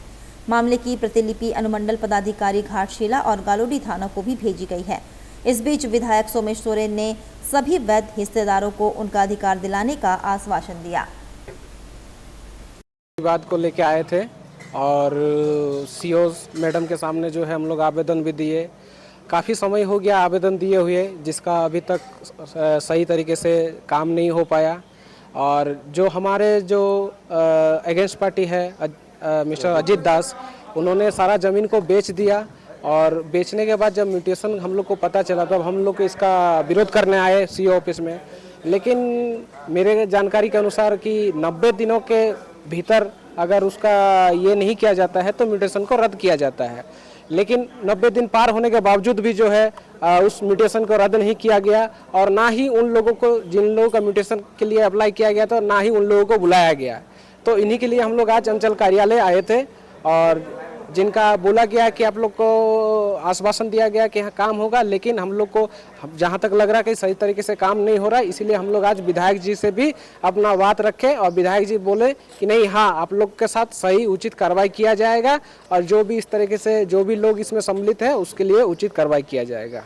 मामले की प्रतिलिपि अनुमंडल पदाधिकारी घाटशिला और गालोडी थाना को भी भेजी गई है। इस बीच विधायक सोमेश सोरेन ने सभी वैध हिस्सेदारों को उनका अधिकार दिलाने का आश्वासन दिया। विवाद को लेके आए थे और सीओ मैडम के सामने जो है हम लोग आवेदन भी दिए। काफ़ी समय हो गया आवेदन दिए हुए, जिसका अभी तक सही तरीके से काम नहीं हो पाया। और जो हमारे जो अगेंस्ट पार्टी है मिस्टर अजीत दास, उन्होंने सारा ज़मीन को बेच दिया और बेचने के बाद जब म्यूटेशन हम लोग को पता चला तब हम लोग इसका विरोध करने आए सीओ ऑफिस में। लेकिन मेरे जानकारी के अनुसार कि 90 दिनों के भीतर अगर उसका ये नहीं किया जाता है तो म्यूटेशन को रद्द किया जाता है। लेकिन 90 दिन पार होने के बावजूद भी जो है उस म्यूटेशन को रद्द नहीं किया गया और ना ही उन लोगों को जिन लोगों का म्यूटेशन के लिए अप्लाई किया गया था ना ही उन लोगों को बुलाया गया। तो इन्हीं के लिए हम लोग आज अंचल कार्यालय आए थे और जिनका बोला गया कि आप लोग को आश्वासन दिया गया कि यहाँ काम होगा, लेकिन हम लोग को जहाँ तक लग रहा है कि सही तरीके से काम नहीं हो रहा है। इसीलिए हम लोग आज विधायक जी से भी अपना बात रखे और विधायक जी बोले कि नहीं, हाँ आप लोग के साथ सही उचित कार्रवाई किया जाएगा और जो भी इस तरीके से जो भी लोग इसमें सम्मिलित है उसके लिए उचित कार्रवाई किया जाएगा।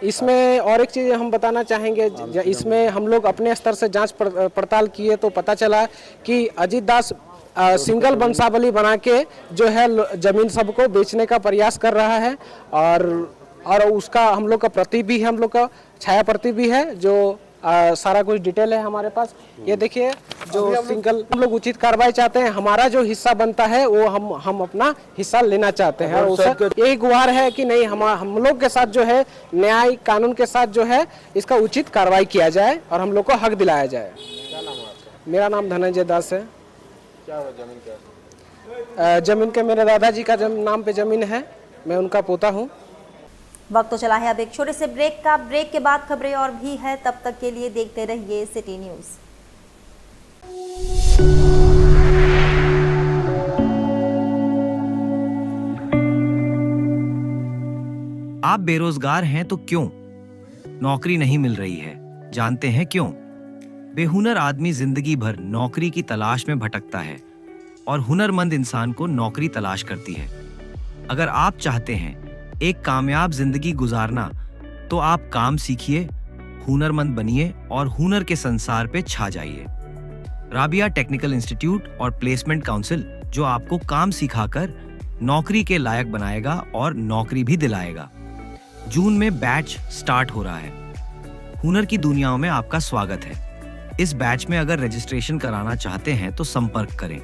इसमें और एक चीज़ हम बताना चाहेंगे, इसमें हम लोग अपने स्तर से जाँच पड़ताल किए तो पता चला कि अजीत दास सिंगल वंशावली बना के जो है जमीन सबको बेचने का प्रयास कर रहा है और उसका हम लोग का प्रति भी है, हम लोग का छाया प्रति भी है, जो सारा कुछ डिटेल है हमारे पास। ये देखिए जो सिंगल हम लोग उचित कार्रवाई चाहते हैं, हमारा जो हिस्सा बनता है वो हम अपना हिस्सा लेना चाहते हैं और उसका यही गुहार है कि नहीं हम लोग के साथ जो है न्याय कानून के साथ जो है इसका उचित कार्रवाई किया जाए और हम लोग को हक दिलाया जाए। मेरा नाम धनंजय दास है। क्या जमीन क्या जमीन के मेरे दादाजी का नाम पे जमीन है, मैं उनका पोता हूँ। वक्त तो चला है अब एक छोटे से ब्रेक का। ब्रेक के बाद खबरें और भी है, तब तक के लिए देखते रहिए सिटी न्यूज। आप बेरोजगार हैं तो क्यों? नौकरी नहीं मिल रही है, जानते हैं क्यों? बेहुनर आदमी जिंदगी भर नौकरी की तलाश में भटकता है और हुनरमंद इंसान को नौकरी तलाश करती है। अगर आप चाहते हैं एक कामयाब जिंदगी गुजारना तो आप काम सीखिए, हुनरमंद बनिए और हुनर के संसार पे छा जाइए। राबिया टेक्निकल इंस्टीट्यूट और प्लेसमेंट काउंसिल जो आपको काम सिखाकर नौकरी के लायक बनाएगा और नौकरी भी दिलाएगा। जून में बैच स्टार्ट हो रहा है। हुनर की दुनियाओं में आपका स्वागत है। इस बैच में अगर रजिस्ट्रेशन कराना चाहते हैं तो संपर्क करें।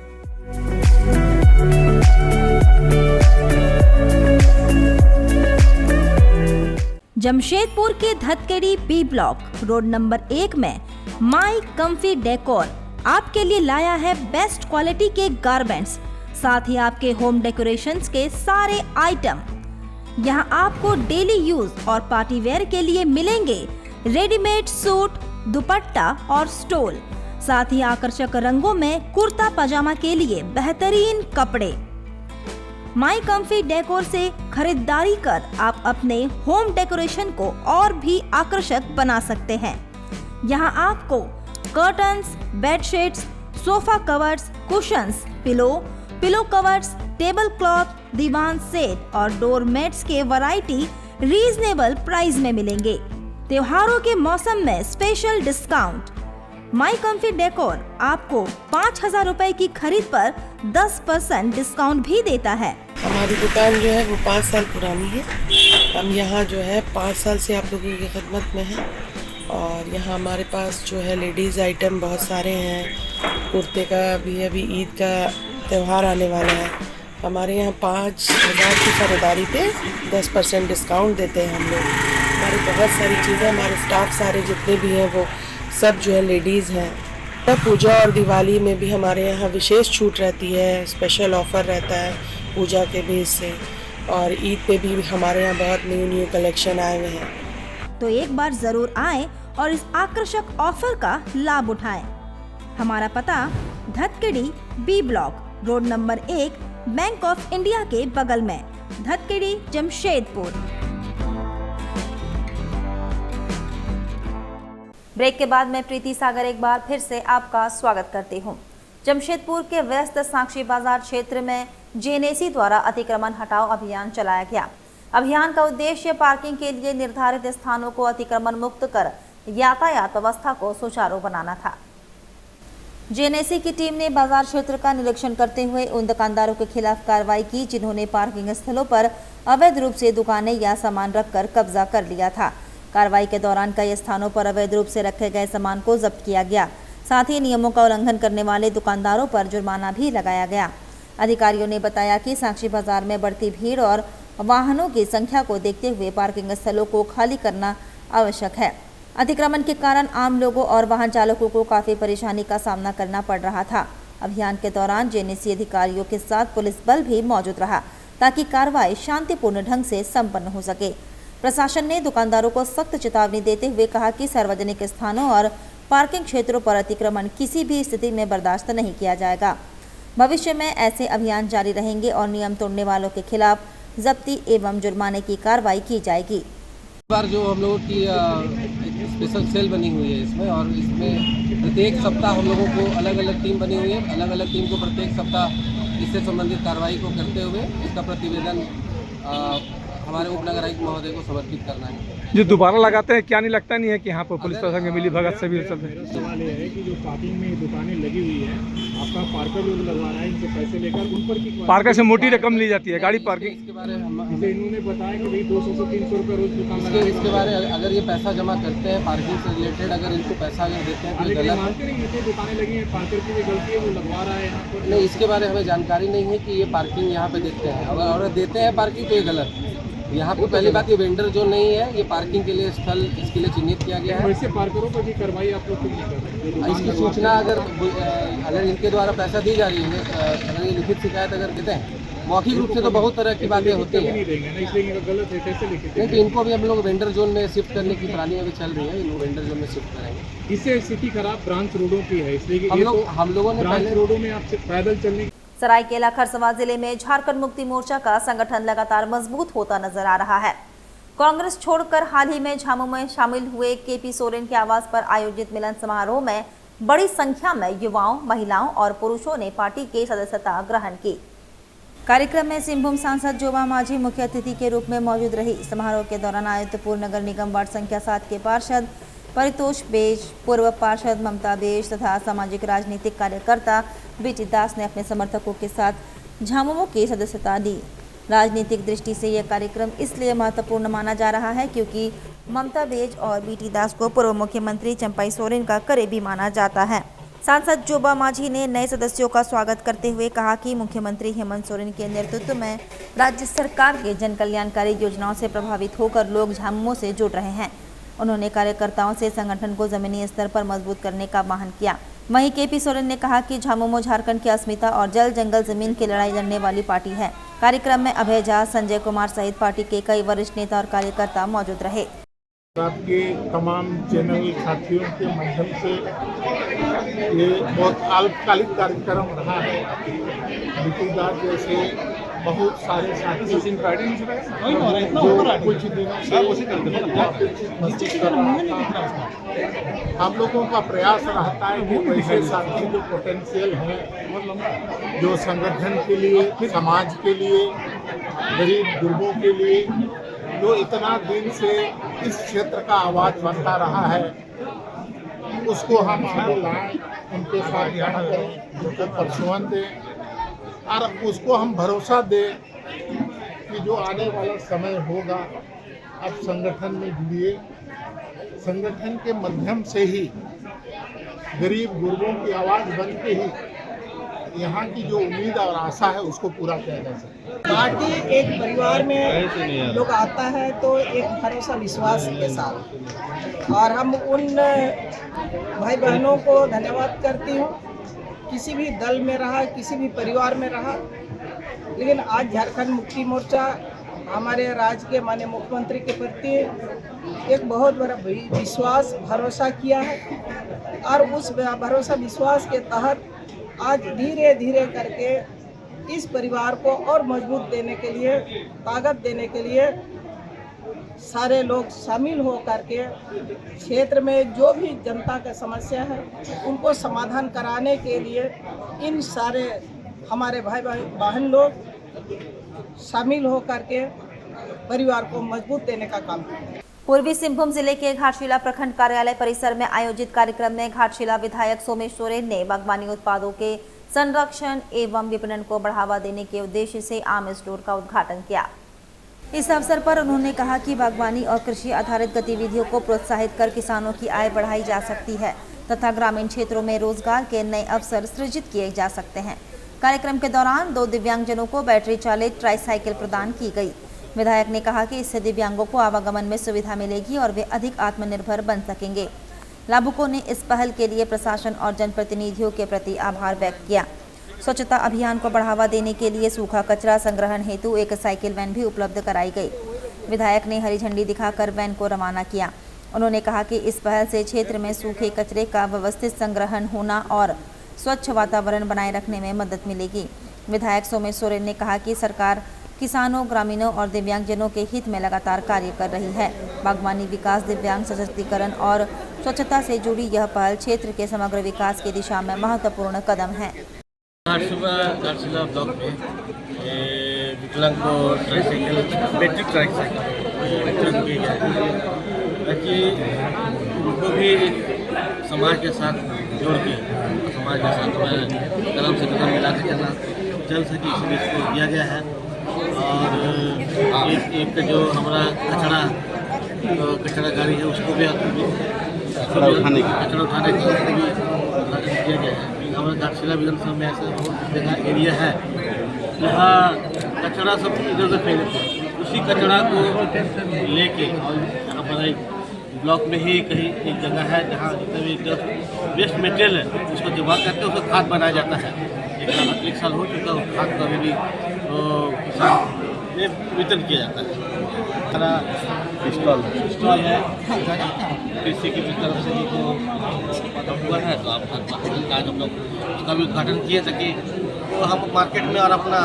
जमशेदपुर के धतकेड़ी बी ब्लॉक रोड नंबर 1 में माई कम्फी डेकोर आपके लिए लाया है बेस्ट क्वालिटी के गारमेंट्स, साथ ही आपके होम डेकोरेशंस के सारे आइटम। यहाँ आपको डेली यूज और पार्टी वेयर के लिए मिलेंगे रेडीमेड सूट, दुपट्टा और स्टोल, साथ ही आकर्षक रंगों में कुर्ता पजामा के लिए बेहतरीन कपड़े। माई कम्फी डेकोर से खरीदारी कर आप अपने होम डेकोरेशन को और भी आकर्षक बना सकते हैं। यहाँ आपको curtains, bedsheets, sofa covers, cushions, pillow covers, table cloth, diwan set और डोर मैट्स के वैरायटी रीजनेबल प्राइस में मिलेंगे। त्योहारों के मौसम में special discount. My comfy decor आपको 5,000 रुपए की खरीद पर 10% डिस्काउंट भी देता है। हमारी दुकान जो है वो 5 साल पुरानी है। हम यहाँ जो है 5 साल से आप लोगों की खिदमत में हैं और यहाँ हमारे पास जो है लेडीज़ आइटम बहुत सारे हैं। कुर्ते का भी अभी ईद का त्यौहार आने वाला है, हमारे यहाँ 5,000 की खरीदारी पे 10% डिस्काउंट देते हैं हम लोग। हमारी बहुत सारी चीज़ें, हमारे स्टाफ सारे जितने भी हैं वो सब जो है लेडीज़ हैं। पूजा और दिवाली में भी हमारे यहाँ विशेष छूट रहती है, स्पेशल ऑफ़र रहता है पूजा के बेस से, और ईद पे भी हमारे यहाँ बहुत न्यू कलेक्शन आए हुए हैं। तो एक बार जरूर आएं और इस आकर्षक ऑफर का लाभ उठाएं। हमारा पता Dhatkedi B block, road number 1, Bank of India के बगल में, धतकेडी, जमशेदपुर। ब्रेक के बाद मैं प्रीति सागर एक बार फिर से आपका स्वागत करती हूं। जमशेदपुर के व्यस्त साक्षी बाजार क्षेत्र में जेएनएसी द्वारा अतिक्रमण हटाओ अभियान चलाया गया। अभियान का उद्देश्य पार्किंग के लिए निर्धारित स्थानों को अतिक्रमण मुक्त कर यातायात व्यवस्था को सुचारू बनाना था। जेएनएसी की टीम ने बाजार क्षेत्र का निरीक्षण करते हुए उन दुकानदारों के खिलाफ कार्रवाई की जिन्होंने पार्किंग स्थलों पर अवैध रूप से दुकानें या सामान रखकर कब्जा कर लिया था। कार्रवाई के दौरान कई स्थानों पर अवैध रूप से रखे गए सामान को जब्त किया गया। साथ ही नियमों का उल्लंघन करने वाले दुकानदारों पर जुर्माना भी लगाया गया। अधिकारियों ने बताया कि साक्षी बाजार में बढ़ती भीड़ और वाहनों की संख्या को देखते हुए पार्किंग स्थलों को खाली करना आवश्यक है। अतिक्रमण के कारण आम लोगों और वाहन चालकों को काफी परेशानी का सामना करना पड़ रहा था। अभियान के दौरान जेएनएसी अधिकारियों के साथ पुलिस बल भी मौजूद रहा ताकि कार्रवाई शांतिपूर्ण ढंग से संपन्न हो सके। प्रशासन ने दुकानदारों को सख्त चेतावनी देते हुए कहा कि सार्वजनिक स्थानों और पार्किंग क्षेत्रों पर अतिक्रमण किसी भी स्थिति में बर्दाश्त नहीं किया जाएगा। भविष्य में ऐसे अभियान जारी रहेंगे और नियम तोड़ने वालों के खिलाफ जब्ती एवं जुर्माने की कार्रवाई की जाएगी। इस बार जो हम लोगों की एक स्पेशल सेल बनी हुई है इसमें, और इसमें प्रत्येक सप्ताह हम लोगों को अलग अलग टीम बनी हुई है। अलग अलग टीम को प्रत्येक सप्ताह इससे संबंधित कार्रवाई को करते हुए इसका प्रतिवेदन हमारे उप नगर आयुक्त महोदय को समर्पित करना है। जो दोबारा लगाते हैं, क्या नहीं लगता नहीं है कि यहाँ पर पुलिस प्रशासन की मिली भगत से भी चलते हैं? सवाल यह है कि जो पार्किंग में दुकानें लगी हुई है, आपका पार्कर लोग लगवा रहा है, इनसे पैसे लेकर उन पर की पार्कर से मोटी रकम ली जाती है गाड़ी पार्किंग। इसके बारे में इन्होंने बताया कि भाई 200 से 300 रुपये रोज दुकान इसके बारे में अगर ये पैसा जमा करते हैं पार्किंग से रिलेटेड, अगर इनको पैसा अगर देते हैं तो गलत मानते नहीं है। दुकानें लगी हैं, पार्कर की भी गलती है, वो लगवा रहा है यहाँ पर। नहीं, इसके बारे में हमें जानकारी नहीं है कि ये पार्किंग यहाँ पे देते हैं। अगर देते हैं पार्किंग तो ये गलत है। यहाँ पे पहली बात ये वेंडर जो नहीं है, ये पार्किंग के लिए स्थल इसके लिए चिन्हित किया गया है। वैसे पार्करों पर भी कार्रवाई आप लोग नहीं कर रहे? इसकी सूचना अगर इनके द्वारा पैसा दी जा रही है, अगर ये लिखित शिकायत अगर देते हैं, मौखिक रूप से तो बहुत तरह की बातें होती हैं। इसलिए गलत है, कैसे लिखित? नहीं, तो इनको भी हम लोग वेंडर जोन में शिफ्ट करने की प्लानिंग अभी चल रही है। इनको वेंडर जोन में शिफ्ट करेंगे। इससे स्थिति खराब ब्रांच रोडों की है, इसलिए हम लोगों ने ब्रांच रोडों में आपसे पैदल चलने। सरायकेला खरसावां जिले में झारखंड मुक्ति मोर्चा का संगठन लगातार मजबूत होता नजर आ रहा है। कांग्रेस छोड़कर हाल ही में झामुमो में शामिल हुए केपी सोरेन के आवास पर आयोजित मिलन समारोह में बड़ी संख्या में युवाओं, महिलाओं और पुरुषों ने पार्टी की सदस्यता ग्रहण की। कार्यक्रम में सिंहभूम सांसद जोबा माझी मुख्य अतिथि के रूप में मौजूद रही। समारोह के दौरान आदित्यपुर नगर निगम वार्ड संख्या 7 के पार्षद परितोष बेज, पूर्व पार्षद ममता बेज तथा सामाजिक राजनीतिक कार्यकर्ता बीटी दास ने अपने समर्थकों के साथ झामुमो की सदस्यता दी। राजनीतिक दृष्टि से यह कार्यक्रम इसलिए महत्वपूर्ण माना जा रहा है क्योंकि ममता बेज और बीटी दास को पूर्व मुख्यमंत्री चंपाई सोरेन का करीबी माना जाता है। सांसद जोबा माझी ने नए सदस्यों का स्वागत करते हुए कहा कि मुख्यमंत्री हेमंत सोरेन के नेतृत्व में राज्य सरकार के जन कल्याणकारी योजनाओं से प्रभावित होकर लोग झामुमो से जुड़ रहे हैं। उन्होंने कार्यकर्ताओं से संगठन को जमीनी स्तर पर मजबूत करने का आह्वान किया। वहीं केपी सोरेन ने कहा कि झामुमो झारखंड की अस्मिता और जल जंगल जमीन की लड़ाई लड़ने वाली पार्टी है। कार्यक्रम में अभय झा, संजय कुमार सहित पार्टी के कई वरिष्ठ नेता और कार्यकर्ता मौजूद रहे। आपके तमाम चैनल साथियों के माध्यम से ये बहुत अल्पकालिक कार्यक्रम रहा है। बीटीदास जैसे बहुत सारे साथी जो कुछ दिनों से हम लोगों का प्रयास रहता है कि वैसे साथी जो पोटेंशियल हैं, जो संगठन के लिए, समाज के लिए, गरीब गुरबों के लिए, जो इतना दिन से इस क्षेत्र का आवाज बनता रहा है, उसको हम आगे लाएं, उनके साथ जाना करें, उनको प्रशोभन दें और उसको हम भरोसा दें कि जो आने वाला समय होगा, अब संगठन में जुड़िए, संगठन के माध्यम से ही गरीब गुरबों की आवाज़ बन के ही यहाँ की जो उम्मीद और आशा है उसको पूरा किया जा सकता है। पार्टी एक परिवार में लोग आता है तो एक भरोसा विश्वास के साथ, और हम उन भाई बहनों को धन्यवाद करती हूँ, किसी भी दल में रहा, किसी भी परिवार में रहा, लेकिन आज झारखंड मुक्ति मोर्चा हमारे राज्य के माननीय मुख्यमंत्री के प्रति एक बहुत बड़ा विश्वास भरोसा किया है, और उस भरोसा विश्वास के तहत आज धीरे धीरे करके इस परिवार को और मजबूत देने के लिए, ताकत देने के लिए सारे लोग शामिल हो करके क्षेत्र में जो भी जनता का समस्या है उनको समाधान कराने के लिए इन सारे हमारे भाई बहन लोग शामिल हो करके परिवार को मजबूत देने का काम करते हैं। पूर्वी सिंहभूम जिले के घाटशिला प्रखंड कार्यालय परिसर में आयोजित कार्यक्रम में घाटशिला विधायक सोमेश सोरेन ने बागवानी उत्पादों के संरक्षण एवं विपणन को बढ़ावा देने के उद्देश्य से आम स्टोर का उद्घाटन किया। इस अवसर पर उन्होंने कहा कि बागवानी और कृषि आधारित गतिविधियों को प्रोत्साहित कर किसानों की आय बढ़ाई जा सकती है तथा ग्रामीण क्षेत्रों में रोजगार के नए अवसर सृजित किए जा सकते हैं। कार्यक्रम के दौरान 2 दिव्यांगजनों को बैटरी चालित ट्राईसाइकिल प्रदान की गई। विधायक ने कहा कि इससे दिव्यांगों को आवागमन में सुविधा मिलेगी और वे अधिक आत्मनिर्भर बन सकेंगे। लाभुकों ने इस पहल के लिए प्रशासन और जनप्रतिनिधियों के प्रति आभार व्यक्त किया। स्वच्छता अभियान को बढ़ावा देने के लिए सूखा कचरा संग्रहण हेतु एक साइकिल वैन भी उपलब्ध कराई गई। विधायक ने हरी झंडी दिखाकर वैन को रवाना किया। उन्होंने कहा कि इस पहल से क्षेत्र में सूखे कचरे का व्यवस्थित संग्रहण होना और स्वच्छ वातावरण बनाए रखने में मदद मिलेगी। विधायक सोमेश सोरेन ने कहा कि सरकार किसानों, ग्रामीणों और दिव्यांगजनों के हित में लगातार कार्य कर रही है। बागवानी विकास, दिव्यांग सशक्तिकरण और स्वच्छता से जुड़ी यह पहल क्षेत्र के समग्र विकास की दिशा में महत्वपूर्ण कदम है। घाटशिला ब्लॉक में विकलांग को ट्राईसाइकिल, बैटरी ट्राईसाइकिल वितरण किए गए ताकि उनको भी समाज के साथ जोड़ के समाज के साथ कदम से कदम मिला के चलना चल सके, इसलिए इसको दिया गया है। और एक जो हमारा कचरा गाड़ी है उसको भी कचरा उठाने का उसको भी किया गया है। हमारे घाटशिला विधानसभा में ऐसा बहुत जगह एरिया है जहाँ कचरा सब इधर उधर फैले थे, उसी कचरा को लेके और हमारे ब्लॉक में ही कहीं एक जगह है जहाँ जितने भी वेस्ट मटेरियल है उसको जमा करके उसका खाद बनाया जाता है। एक साल हो चुका है, खाद का भी किसान में वितरण किया जाता है। हमारा स्टॉल है कृषि की तरफ से जो हुआ है, तो आप आज हम लोग उसका भी उद्घाटन किए ताकि वो हम मार्केट में और अपना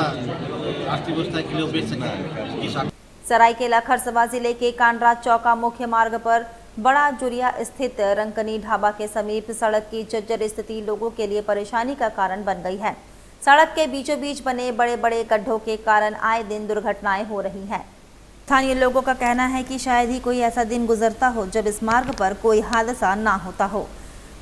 आर्थिक व्यवस्था के लिए बेच सकें किसान। सरायकेला खरसवा जिले के कांडरा चौका मुख्य मार्ग पर बड़ा जुरिया स्थित रंकनी ढाबा के समीप सड़क की जर्जर स्थिति लोगों के लिए परेशानी का कारण बन गई है। सड़क के बीचों बीच बने बड़े बड़े गड्ढों के कारण आए दिन दुर्घटनाएं हो रही हैं। स्थानीय लोगों का कहना है कि शायद ही कोई ऐसा दिन गुजरता हो जब इस मार्ग पर कोई हादसा ना होता हो।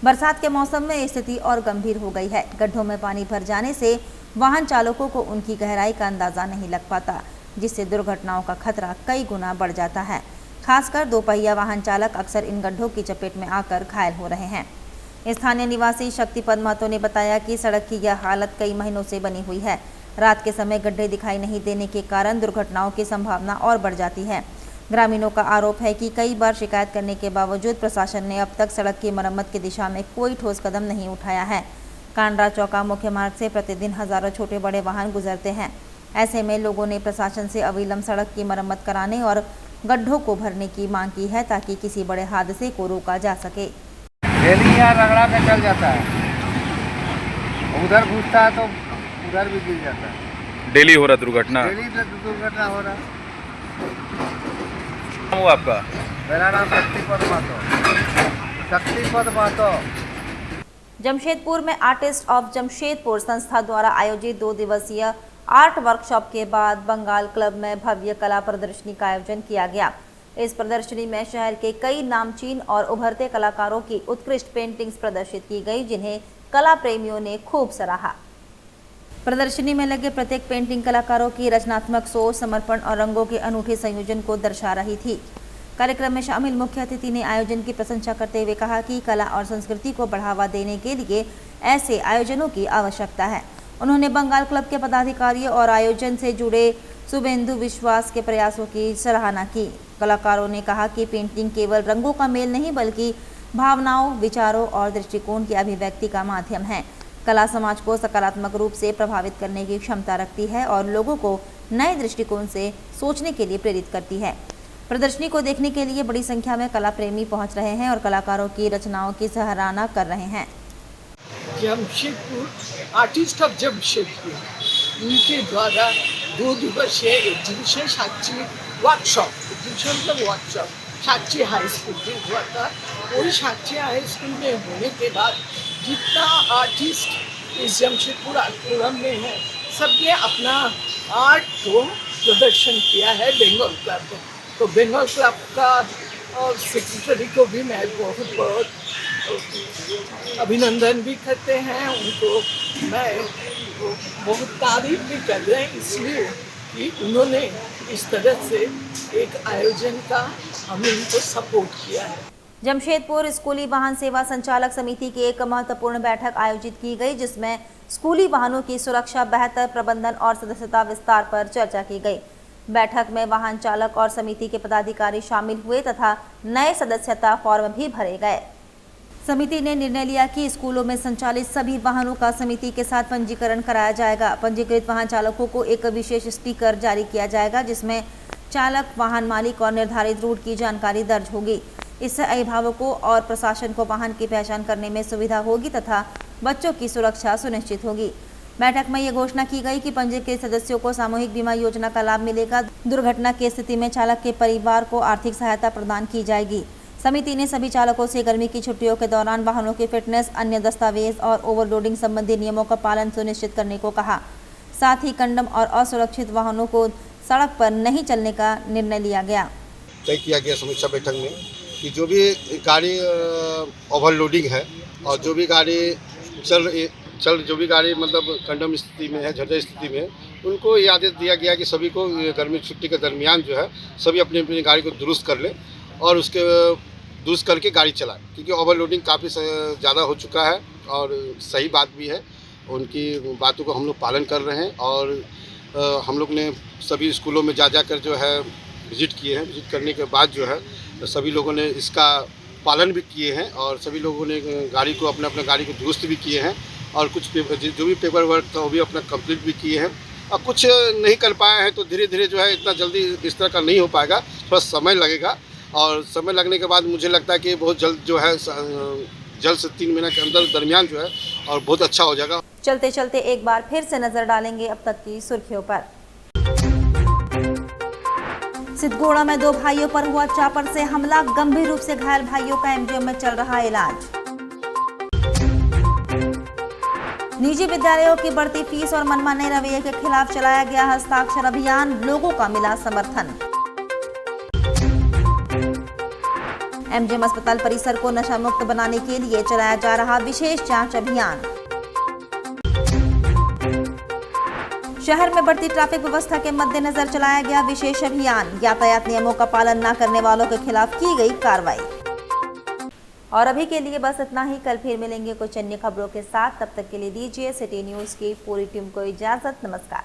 बरसात के मौसम में स्थिति और गंभीर हो गई है। गड्ढों में पानी भर जाने से वाहन चालकों को उनकी गहराई का अंदाजा नहीं लग पाता, जिससे दुर्घटनाओं का खतरा कई गुना बढ़ जाता है। खासकर 2 पहिया वाहन चालक अक्सर इन गड्ढों की चपेट में आकर घायल हो रहे हैं। स्थानीय निवासी शक्तिपद महतो ने बताया कि सड़क की यह हालत कई महीनों से बनी हुई है। रात के समय गड्ढे दिखाई नहीं देने के कारण दुर्घटनाओं की संभावना और बढ़ जाती है। ग्रामीणों का आरोप है कि कई बार शिकायत करने के बावजूद प्रशासन ने अब तक सड़क की मरम्मत की दिशा में कोई ठोस कदम नहीं उठाया है। कांडरा चौका मुख्य मार्ग से प्रतिदिन हजारों छोटे बड़े वाहन गुजरते हैं। ऐसे में लोगों ने प्रशासन से अविलंब सड़क की मरम्मत कराने और गड्ढों को भरने की मांग की है ताकि किसी बड़े हादसे को रोका जा सके। डेली यहाँ रगड़ा के चल जाता है, उधर घुसता है तो उधर भी गिर जाता है। डेली हो रहा दुर्घटना? डेली दुर्घटना हो रहा। नाम हुआ आपका? मेरा नाम शक्तिपद महतो। जमशेदपुर में आर्टिस्ट ऑफ जमशेदपुर संस्था द्वारा आयोजित 2 दिवसीय आर्ट वर्कशॉप के बाद बंगाल क्लब में भव्य कला प्रदर्शनी का आयोजन किया गया। इस प्रदर्शनी में शहर के कई नामचीन और उभरते कलाकारों की उत्कृष्ट पेंटिंग्स प्रदर्शित की गई, जिन्हें कला प्रेमियों ने खूब सराहा। प्रदर्शनी में लगे प्रत्येक पेंटिंग कलाकारों की रचनात्मक सोच, समर्पण और रंगों के अनूठे संयोजन को दर्शा रही थी। कार्यक्रम में शामिल मुख्य अतिथि ने आयोजन की प्रशंसा करते हुए कहा कि कला और संस्कृति को बढ़ावा देने के लिए ऐसे आयोजनों की आवश्यकता है। उन्होंने बंगाल क्लब के पदाधिकारियों और आयोजन से जुड़े शुभेंदु विश्वास के प्रयासों की सराहना की। कलाकारों ने कहा कि पेंटिंग केवल रंगों का मेल नहीं बल्कि भावनाओं, विचारों और दृष्टिकोण की अभिव्यक्ति का माध्यम है। कला समाज को सकारात्मक रूप से प्रभावित करने की क्षमता रखती है और लोगों को नए दृष्टिकोण से सोचने के लिए प्रेरित करती है। प्रदर्शनी को देखने के लिए बड़ी संख्या में कला प्रेमी पहुंच रहे हैं और कलाकारों की रचनाओं की सराहना कर रहे हैं। जमशेदपुर आर्टिस्ट ऑफ जमशेदपुर, उनके द्वारा 2 दिवसीय एग्जीबिशन साक्षी वर्कशॉप, एग्जीबिशन मतलब वर्कशॉप साक्षी हाई स्कूल में हुआ था। वही साक्षी हाई स्कूल में होने के बाद जितना आर्टिस्ट इस जमशेदपुर आर्ट फोरम में है, सबने अपना आर्ट को प्रदर्शन किया है बंगाल क्लब में। तो बंगाल क्लब का और सेक्रेटरी को भी मैं बहुत बहुत अभिनंदन भी करते हैं। उनको मैं बहुत तारीफ भी कर रहे हैं, इसलिए कि उन्होंने इस तरह से एक आयोजन का हमें उनको सपोर्ट किया है। जमशेदपुर स्कूली वाहन सेवा संचालक समिति की एक महत्वपूर्ण बैठक आयोजित की गई, जिसमें स्कूली वाहनों की सुरक्षा, बेहतर प्रबंधन और सदस्यता विस्तार पर चर्चा की गई। बैठक में वाहन चालक और समिति के पदाधिकारी शामिल हुए तथा नए सदस्यता फॉर्म भी भरे गए। समिति ने निर्णय लिया कि स्कूलों में संचालित सभी वाहनों का समिति के साथ पंजीकरण कराया जाएगा। पंजीकृत वाहन चालकों को एक विशेष स्टिकर जारी किया जाएगा, जिसमें चालक, वाहन मालिक और निर्धारित रूट की जानकारी दर्ज होगी। इससे अभिभावकों और प्रशासन को वाहन की पहचान करने में सुविधा होगी तथा बच्चों की सुरक्षा सुनिश्चित होगी। बैठक में यह घोषणा की गई कि पंजीकृत सदस्यों को सामूहिक बीमा योजना का लाभ मिलेगा। दुर्घटना की स्थिति में चालक के परिवार को आर्थिक सहायता प्रदान की जाएगी। समिति ने सभी चालकों से गर्मी की छुट्टियों के दौरान वाहनों की फिटनेस, अन्य दस्तावेज और ओवरलोडिंग संबंधी नियमों का पालन सुनिश्चित करने को कहा। साथ ही कंडम और असुरक्षित वाहनों को सड़क पर नहीं चलने का निर्णय लिया गया। तय किया गया समीक्षा बैठक में कि जो भी गाड़ी ओवरलोडिंग है और जो भी गाड़ी जो भी गाड़ी मतलब कंडम स्थिति में है, झंझट स्थिति में है, उनको ये आदेश दिया गया कि सभी को गर्मी छुट्टी के दरमियान जो है सभी अपनी अपनी गाड़ी को दुरुस्त कर ले और उसके दुरुस्त करके गाड़ी चलाए, क्योंकि ओवरलोडिंग काफ़ी ज़्यादा हो चुका है और सही बात भी है। उनकी बातों को हम लोग पालन कर रहे हैं और हम लोग ने सभी स्कूलों में जा कर जो है विजिट किए हैं। विजिट करने के बाद जो है सभी लोगों ने इसका पालन भी किए हैं और सभी लोगों ने गाड़ी को अपने गाड़ी को दुरुस्त भी किए हैं और कुछ जो भी पेपर वर्क था वो भी अपना कंप्लीट भी किए हैं। और कुछ नहीं कर पाए हैं तो धीरे धीरे जो है इतना जल्दी इस तरह का नहीं हो पाएगा, थोड़ा समय लगेगा और समय लगने के बाद मुझे लगता है कि बहुत जल्द जो है जल्द से 3 महीने के अंदर दरमियान जो है और बहुत अच्छा हो जाएगा। चलते चलते एक बार फिर से नजर डालेंगे अब तक की सुर्खियों पर। सिद्धगोड़ा में 2 भाइयों पर हुआ चापर से हमला, गंभीर रूप से घायल भाइयों का एमजीएम में चल रहा इलाज। निजी विद्यालयों की बढ़ती फीस और मनमाने रवैये के खिलाफ चलाया गया हस्ताक्षर अभियान, लोगों का मिला समर्थन। एमजीएम अस्पताल परिसर को नशा मुक्त बनाने के लिए चलाया जा रहा विशेष जांच अभियान। शहर में बढ़ती ट्रैफिक व्यवस्था के मद्देनजर चलाया गया विशेष अभियान, यातायात नियमों का पालन न करने वालों के खिलाफ की गई कार्रवाई। और अभी के लिए बस इतना ही। कल फिर मिलेंगे कुछ अन्य खबरों के साथ। तब तक के लिए दीजिए सिटी न्यूज़ की पूरी टीम को इजाजत। नमस्कार।